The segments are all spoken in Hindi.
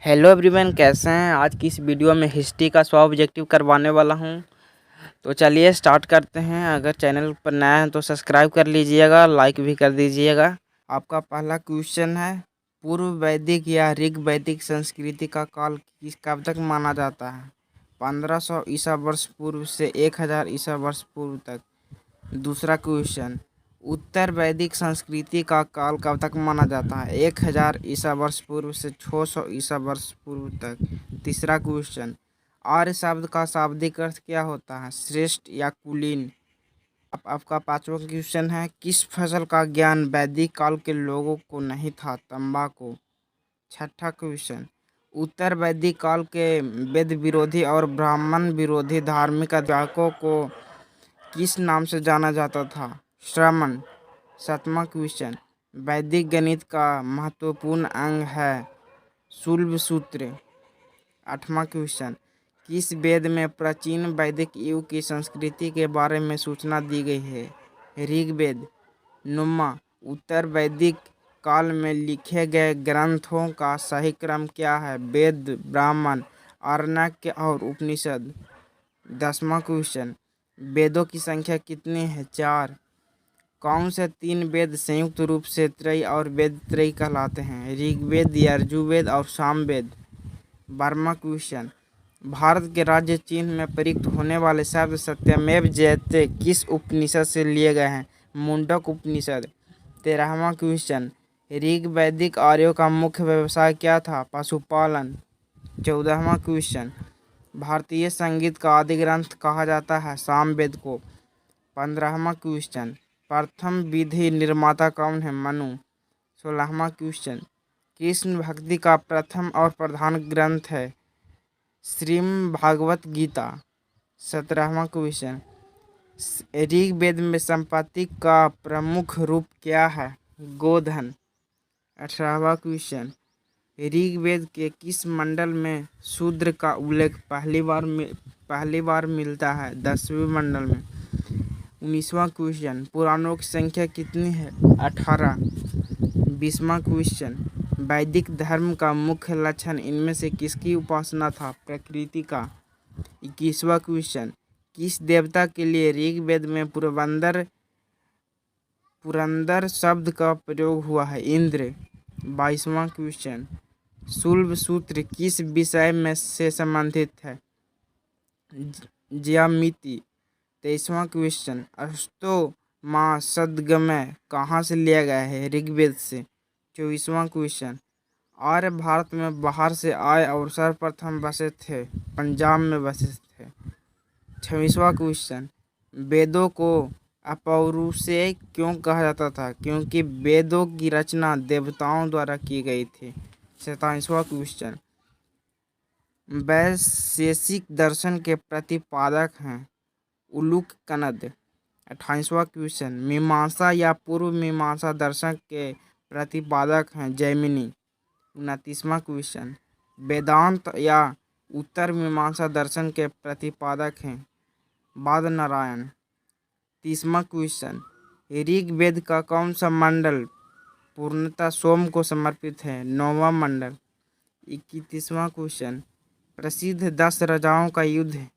हेलो एवरीवन, कैसे हैं। आज की इस वीडियो में हिस्ट्री का 100 ऑब्जेक्टिव करवाने वाला हूं। तो चलिए स्टार्ट करते हैं। अगर चैनल पर नया है तो सब्सक्राइब कर लीजिएगा, लाइक भी कर दीजिएगा। आपका पहला क्वेश्चन है, पूर्व वैदिक या ऋग वैदिक संस्कृति का काल कब तक माना जाता है? 1500 ईसा वर्ष पूर्व से 1000 ईसा वर्ष पूर्व तक। दूसरा क्वेश्चन, उत्तर वैदिक संस्कृति का काल कब तक माना जाता है? 1000 ईसा वर्ष पूर्व से 600 ईसा वर्ष पूर्व तक। तीसरा क्वेश्चन, आर्य शब्द का शाब्दिक अर्थ क्या होता है? श्रेष्ठ या कुलीन। आपका पांचवा क्वेश्चन है, किस फसल का ज्ञान वैदिक काल के लोगों को नहीं था? तंबाकू। छठा क्वेश्चन, उत्तर वैदिक काल के वेद विरोधी और ब्राह्मण विरोधी धार्मिक अध्यापकों को किस नाम से जाना जाता था? श्रमण। सातवां क्वेश्चन, वैदिक गणित का महत्वपूर्ण अंग है? शुल्ब सूत्र। आठवां क्वेश्चन, किस वेद में प्राचीन वैदिक युग की संस्कृति के बारे में सूचना दी गई है? ऋग्वेद। नौवां, उत्तर वैदिक काल में लिखे गए ग्रंथों का सही क्रम क्या है? वेद, ब्राह्मण, आरण्यक और उपनिषद। 10वां क्वेश्चन, वेदों की संख्या कितनी है? 4। कौन से 3 वेद संयुक्त रूप से त्रयी और वेद त्रयी कहलाते हैं? ऋग्वेद, यजुर्वेद और सामवेद। 12वां क्वेश्चन, भारत के राज्य चिन्ह में प्रयुक्त होने वाले शब्द सत्यमेव जयते किस उपनिषद से लिए गए हैं? मुंडक उपनिषद। 13वां क्वेश्चन, ऋग वैदिक आर्यों का मुख्य व्यवसाय क्या था? पशुपालन। 14वां क्वेश्चन, भारतीय संगीत का आदि ग्रंथ कहा जाता है? सामवेद को। 15वां क्वेश्चन, प्रथम विधि निर्माता कौन है? मनु। 16वां क्वेश्चन, कृष्ण भक्ति का प्रथम और प्रधान ग्रंथ है? श्रीमद् भागवत गीता। 17वां क्वेश्चन, ऋग्वेद में संपत्ति का प्रमुख रूप क्या है? गोधन। 18वां क्वेश्चन, ऋग्वेद के किस मंडल में शूद्र का उल्लेख पहली बार मिलता है? 10वें मंडल में। 19वां क्वेश्चन, पुराणों की संख्या कितनी है? 18। 20वां क्वेश्चन, वैदिक धर्म का मुख्य लक्षण इनमें से किसकी उपासना था? प्रकृति का। 21वां क्वेश्चन, किस देवता के लिए ऋग्वेद में पुरंदर शब्द का प्रयोग हुआ है? इंद्र। 22वां क्वेश्चन, शुल्ब सूत्र किस विषय में से संबंधित है? ज्यामिति। 23वां क्वेश्चन, अष्टो माँ सदगमय कहाँ से लिया गया है? ऋग्वेद से। 24वां क्वेश्चन, आर्य भारत में बाहर से आए और सर्वप्रथम बसे थे? पंजाब में बसे थे। 26वां क्वेश्चन, वेदों को अपौरुषेय क्यों कहा जाता था? क्योंकि वेदों की रचना देवताओं द्वारा की गई थी। 27वां क्वेश्चन, वैशेषिक दर्शन के प्रतिपादक हैं? उलूक कनद। 28वां क्वेश्चन, मीमांसा या पूर्व मीमांसा दर्शन के प्रतिपादक हैं? जैमिनी। 29वां क्वेश्चन, वेदांत या उत्तर मीमांसा दर्शन के प्रतिपादक हैं? बादनारायण। 30वां क्वेश्चन, ऋग्वेद का कौन सा मंडल पूर्णतः सोम को समर्पित है? 9वां मंडल। 31वां क्वेश्चन, प्रसिद्ध 10 राजाओं का युद्ध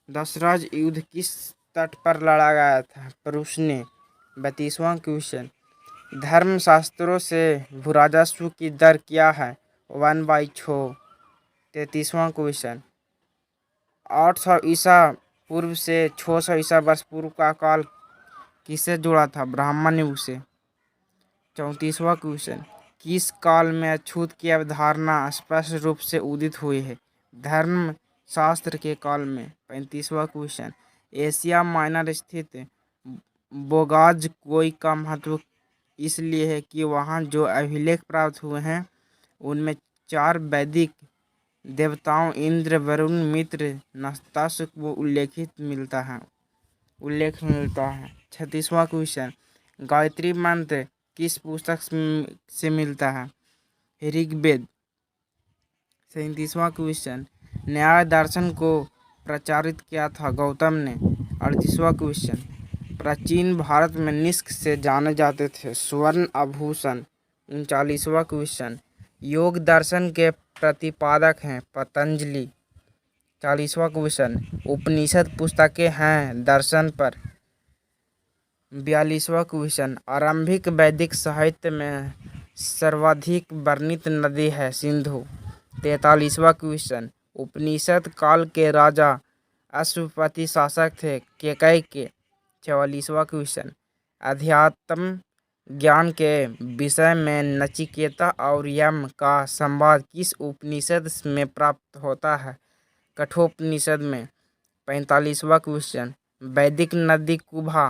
दशराज युद्ध किस तट पर लड़ा गया था? परुष ने। 32वां क्वेश्चन, धर्म शास्त्रों से भूराजस्व की दर क्या है? 1/6। 33वां क्वेश्चन, 800 ईसा पूर्व से 600 ईसा वर्ष पूर्व का काल किससे जुड़ा था? ब्राह्मण युग से। 34वां क्वेश्चन, किस काल में अछूत की अवधारणा स्पष्ट रूप से उदित हुई है? धर्म शास्त्र के काल में। 35वां क्वेश्चन, एशिया माइनर स्थित बोगाज कोई का महत्व इसलिए है कि वहाँ जो अभिलेख प्राप्त हुए हैं उनमें 4 वैदिक देवताओं इंद्र, वरुण, मित्र, नस्ताश को उल्लेख मिलता है। 36वां क्वेश्चन, गायत्री मंत्र किस पुस्तक से मिलता है? ऋग्वेद। 37वां क्वेश्चन, न्याय दर्शन को प्रचारित किया था? गौतम ने। 38वां क्वेश्चन, प्राचीन भारत में निष्क से जाने जाते थे? स्वर्ण आभूषण। 39वां क्वेश्चन, योग दर्शन के प्रतिपादक हैं पतंजलि। 40वां क्वेश्चन, उपनिषद पुस्तकें हैं दर्शन पर। 42वां क्वेश्चन, आरंभिक वैदिक साहित्य में सर्वाधिक वर्णित नदी है सिंधु। 43वां क्वेश्चन, उपनिषद काल के राजा अश्वपति शासक थे केकई के। 44वां क्वेश्चन, अध्यात्म ज्ञान के विषय में नचिकेता और यम का संवाद किस उपनिषद में प्राप्त होता है? कठोपनिषद में। 45वां क्वेश्चन, वैदिक नदी कुबा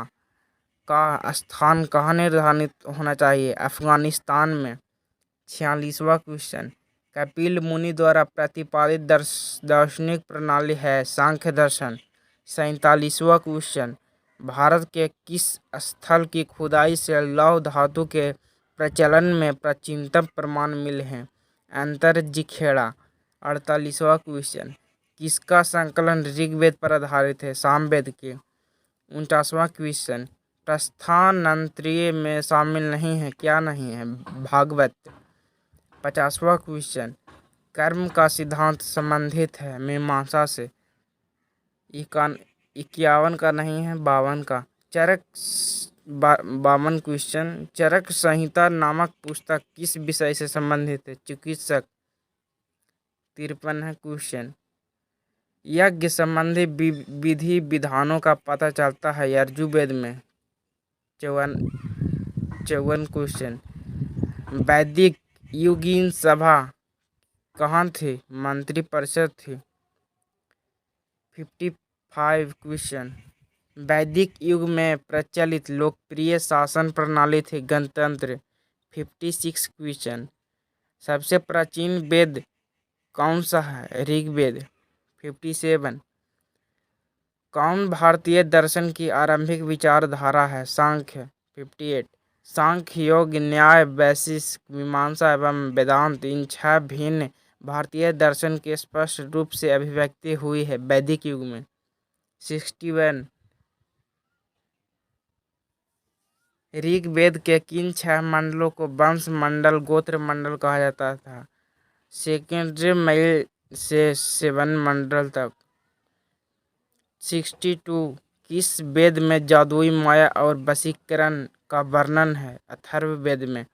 का स्थान कहाँ निर्धारित होना चाहिए? अफगानिस्तान में। 46वां क्वेश्चन, कपिल मुनि द्वारा प्रतिपादित दार्शनिक प्रणाली है सांख्य दर्शन। 47वां क्वेश्चन, भारत के किस स्थल की खुदाई से लौह धातु के प्रचलन में प्राचीनतम प्रमाण मिले हैं? अंतरजिखेड़ा। 48वां क्वेश्चन, किसका संकलन ऋग्वेद पर आधारित है? सामवेद के। 49वां क्वेश्चन, प्रस्थानत्रयी में शामिल नहीं है, क्या नहीं है? भागवत। 50वां क्वेश्चन, कर्म का सिद्धांत संबंधित है मीमांसा से। 51 का नहीं है, 52 का। चरक 52 क्वेश्चन, चरक संहिता नामक पुस्तक किस विषय से संबंधित है? चिकित्सक। 53 है क्वेश्चन, यज्ञ संबंधी विधि विधानों का पता चलता है यजुर्वेद में। 54 क्वेश्चन, वैदिक युगीन सभा कहाँ थी? मंत्रिपरिषद थी। 55 क्वेश्चन, वैदिक युग में प्रचलित लोकप्रिय शासन प्रणाली थी गणतंत्र। 56 क्वेश्चन, सबसे प्राचीन वेद कौन सा है? ऋग्वेद। 57, कौन भारतीय दर्शन की आरंभिक विचारधारा है? सांख्य। 58, सांख्य, योग, न्याय, वैशेषिक, मीमांसा एवं वेदांत इन 6 भिन्न भारतीय दर्शन की स्पष्ट रूप से अभिव्यक्ति हुई है वैदिक युग में। 61, ऋग्वेद के किन 6 मंडलों को वंश मंडल गोत्र मंडल कहा जाता था? सेकेंडरी मेल से 7 मंडल तक। 62, किस वेद में जादुई माया और वशीकरण का वर्णन है? अथर्ववेद में।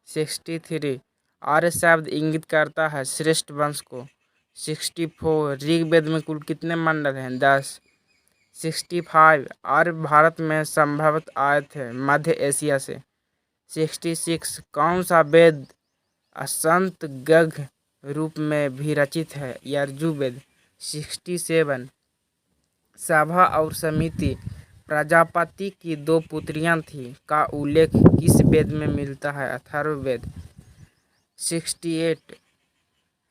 63, आर्य शब्द इंगित करता है श्रेष्ठ वंश को। 64, ऋग्वेद में कुल कितने मंडल हैं? 10। 65, आर्य भारत में संभवतः आए थे मध्य एशिया से। 66, कौन सा वेद असंत गग रूप में भी रचित है? यजुर्वेद। 67, सभा और समिति प्रजापति की 2 पुत्रियां थीं का उल्लेख किस वेद में मिलता है? अथर्ववेद। 68,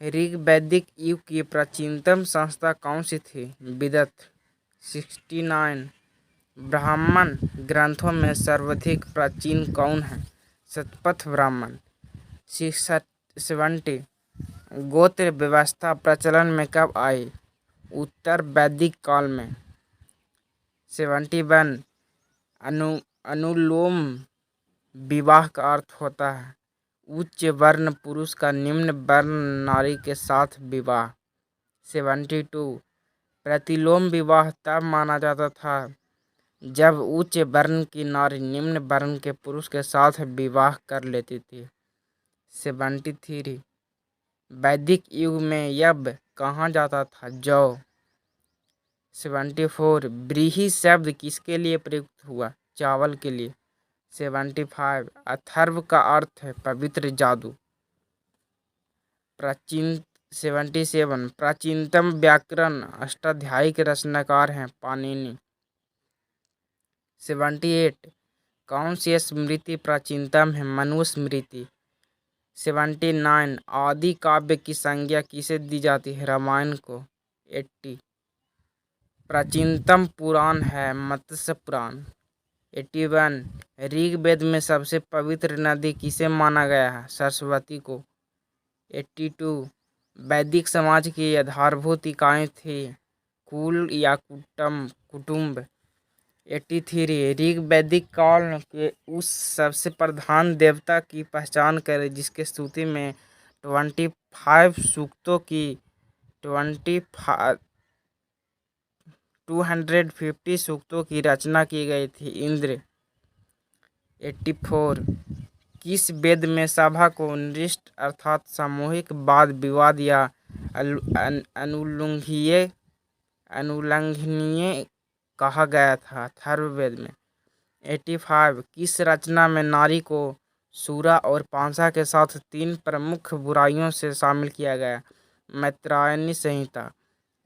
ऋग्वैदिक युग की प्राचीनतम संस्था कौन सी थी? विदत। 69, ब्राह्मण ग्रंथों में सर्वाधिक प्राचीन कौन है? शतपथ ब्राह्मण। 70, गोत्र व्यवस्था प्रचलन में कब आई? उत्तर वैदिक काल में। 71, अनुलोम विवाह का अर्थ होता है उच्च वर्ण पुरुष का निम्न वर्ण नारी के साथ विवाह। 72, प्रतिलोम विवाह तब माना जाता था जब उच्च वर्ण की नारी निम्न वर्ण के पुरुष के साथ विवाह कर लेती थी। 73, वैदिक युग में यज्ञ कहा जाता था? जौ। 74, व्रीहि शब्द किसके लिए प्रयुक्त हुआ? चावल के लिए। 75, अथर्व का अर्थ है पवित्र जादू। 77, प्राचीनतम व्याकरण अष्टाध्यायी के रचनाकार हैं पाणिनि। 78, कौन सी स्मृति प्राचीनतम है? मनुस्मृति। 79, आदि काव्य की संज्ञा किसे दी जाती है? रामायण को। 80, प्राचीनतम पुराण है मत्स्य पुराण। 81, ऋग्वेद में सबसे पवित्र नदी किसे माना गया है? सरस्वती को। 82, वैदिक समाज की आधारभूत इकाई थी कुल या कुटुंब। 83, ऋग्वैदिक काल के उस सबसे प्रधान देवता की पहचान करें जिसके स्तुति में 25 सूक्तों की 250 सूक्तों की रचना की गई थी। इंद्र। 84 किस वेद में सभा को नृष्ट अर्थात सामूहिक वाद विवाद या अनुल्लंघनीय कहा गया था? अथर्ववेद में। 85 किस रचना में नारी को सूरा और पांसा के साथ 3 प्रमुख बुराइयों से शामिल किया गया? मैत्रायणी संहिता।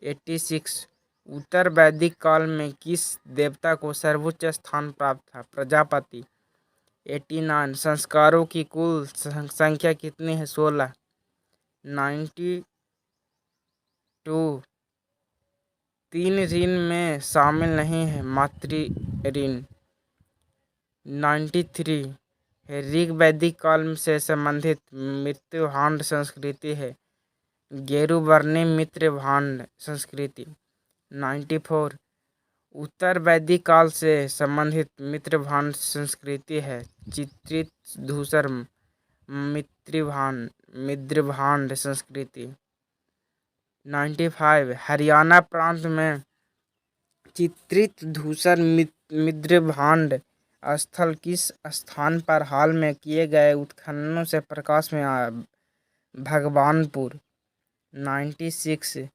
86 उत्तर वैदिक काल में किस देवता को सर्वोच्च स्थान प्राप्त था? प्रजापति। 89 संस्कारों की कुल संख्या कितनी है? 16। 92 तीन ऋण में शामिल नहीं है मातृ ऋण। 93 ऋग वैदिक काल से संबंधित मृत्युभांड संस्कृति है? गेरुवर्णी मित्रभांड संस्कृति। 94 उत्तर वैदिक काल से संबंधित मित्रभांड संस्कृति है? चित्रित धूसर मित्रभांड संस्कृति। 95 हरियाणा प्रांत में चित्रित धूसर मित्रभांड स्थल किस स्थान पर हाल में किए गए उत्खननों से प्रकाश में आया? भगवानपुर। 96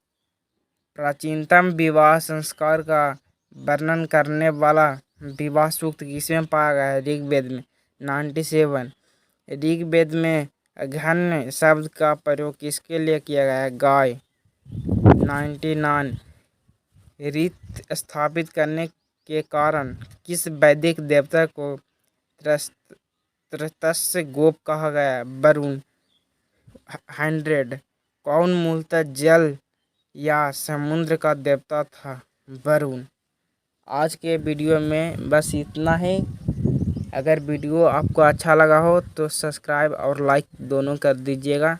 प्राचीनतम विवाह संस्कार का वर्णन करने वाला विवाह सूक्त किसमें पाया गया है? ऋग्वेद में। 97 ऋग्वेद में अघन्य शब्द का प्रयोग किसके लिए किया गया है? गाय। 99 रीत स्थापित करने के कारण किस वैदिक देवता को त्रस्तस्य गोप कहा गया? वरुण। 100 कौन मूलतः जल या समुद्र का देवता था? वरुण। आज के वीडियो में बस इतना ही। अगर वीडियो आपको अच्छा लगा हो तो सब्सक्राइब और लाइक दोनों कर दीजिएगा।